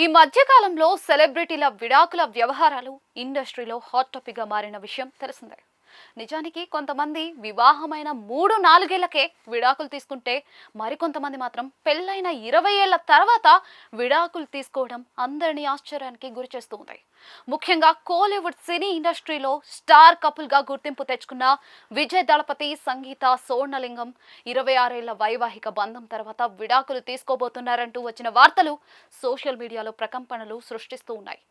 ఈ మధ్య కాలంలో సెలబ్రిటీల విడాకుల వ్యవహారాలు ఇండస్ట్రీలో హాట్ టాపిక్ గా మారిన విషయం తెలిసిందే. నిజానికి కొంతమంది వివాహమైన 3-4 ఏళ్లకే విడాకులు తీసుకుంటే మరికొంతమంది మాత్రం పెళ్ళైన 20 ఏళ్ల తర్వాత విడాకులు తీసుకోవడం అందరినీ ఆశ్చర్యానికి గురి చేస్తూ ఉంది. ముఖ్యంగా కోలీవుడ్ సినీ ఇండస్ట్రీలో స్టార్ కపుల్ గా గుర్తింపు తెచ్చుకున్న విజయ్ దళపతి, సంగీత సోర్ణలింగం 26 ఏళ్ల వైవాహిక బంధం తర్వాత విడాకులు తీసుకోబోతున్నారంటూ వచ్చిన వార్తలు సోషల్ మీడియాలో ప్రకంపనలు సృష్టిస్తూ ఉన్నాయి.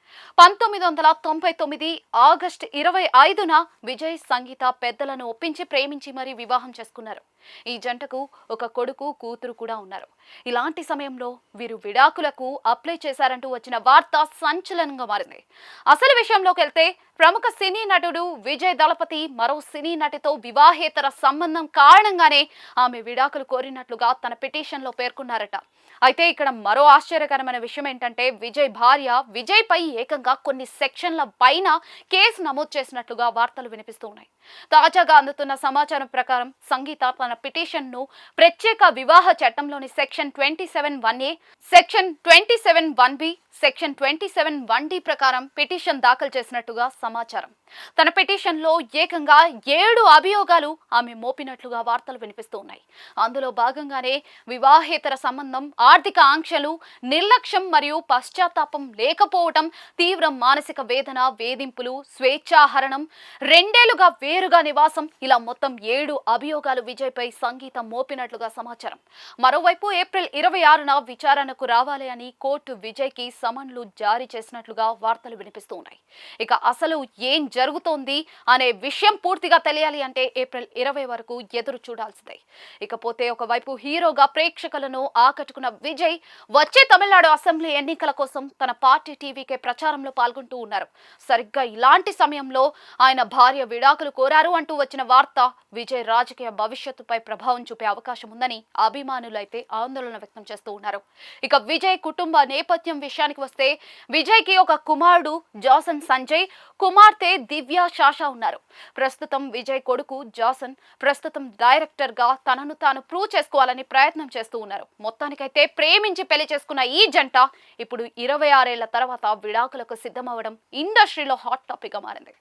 1999 ఆగస్టు 25న విజయ్, సంగీత పెద్దలను ఒప్పించి ప్రేమించి మరీ వివాహం చేసుకున్నారు. ఈ జంటకు ఒక కొడుకు, కూతురు కూడా ఉన్నారు. ఇలాంటి సమయంలో వీరు విడాకులకు అప్లై చేశారంటూ వచ్చిన వార్త సంచలనంగా మారింది. అసలు విషయంలోకి వెళ్తే ప్రముఖ సినీ నటుడు విజయ్ దళపతి మరో సినీ నటితో వివాహేతర సంబంధం కారణంగానే ఆమె విడాకులు కోరినట్లుగా తన పిటిషన్లో పేర్కొన్నారట. అయితే ఇక్కడ మరో ఆశ్చర్యకరమైన విషయం ఏంటంటే విజయ్ భార్య విజయ్ పై ఏకంగా కొన్ని సెక్షన్ల పైన కేసు నమోదు చేసినట్లుగా వార్తలు వినిపిస్తూ ఉన్నాయి. తాజాగా అందుతున్న సమాచారం ప్రకారం సంగీత తన పిటిషన్ ను ప్రత్యేక వివాహ చట్టంలోని section 27(1)A, section 27(1)B, section 27(1)D ప్రకారం పిటిషన్ దాఖలు చేసినట్టుగా సమాచారం. తన పిటిషన్ లో ఏకంగా 7 అభియోగాలు ఆమె మోపినట్లుగా వార్తలు వినిపిస్తూ ఉన్నాయి. అందులో భాగంగానే వివాహేతర సంబంధం, ఆర్థిక ఆంక్షలు, నిర్లక్ష్యం మరియు పశ్చాత్తాపం లేకపోవటం, తీవ్ర మానసిక వేదన, వేధింపులు, స్వేచ్ఛాహరణం, 2 ఏళ్లుగా వేరుగా నివాసం, ఇలా మొత్తం 7 అభియోగాలు విజయ్ పై సంగీత మోపినట్లుగా సమాచారం. మరోవైపు ఏప్రిల్ 26న విచారణకు రావాలి అని కోర్టు విజయ్ కి సమన్లు జారీ చేసినట్లుగా వార్తలు వినిపిస్తూ ఉన్నాయి. ఇక అసలు ఏం జరుగుతోంది అనే విషయం పూర్తిగా తెలియాలి అంటే ఏప్రిల్ 20 వరకు ఎదురు చూడాల్సిందే. ఇకపోతే ఒకవైపు హీరోగా ప్రేక్షకులను ఆకట్టుకున్న విజయ్ వచ్చే తమిళనాడు అసెంబ్లీ ఎన్నికల కోసం తన పార్టీ టీవీకే ప్రచారంలో పాల్గొంటూ ఉన్నారు. సరిగ్గా ఇలాంటి సమయంలో ఆయన భార్య విడాకులు కోరారు అంటూ వచ్చిన వార్త విజయ్ రాజకీయ భవిష్యత్తుపై ప్రభావం చూపే అవకాశం ఉందని అభిమానులైతే ఆందోళన వ్యక్తం చేస్తూ ఉన్నారు. ఇక విజయ్ కుటుంబ నేపథ్యం విషయానికి వస్తే విజయ్ కి ఒక కుమారుడు జాసన్ సంజయ్, కుమార్తె దివ్య శాషా ఉన్నారు. ప్రస్తుతం విజయ్ కొడుకు జాసన్ ప్రస్తుతం డైరెక్టర్ గా తనను తాను ప్రూవ్ చేసుకోవాలని ప్రయత్నం చేస్తూ ఉన్నారు. మొత్తానికైతే ప్రేమించి పెళ్లి చేసుకున్న ఈ జంట ఇప్పుడు 26 ఏళ్ల తర్వాత విడాకులకు సిద్ధమవడం ఇండస్ట్రీలో హాట్ టాపిక్ గా మారింది.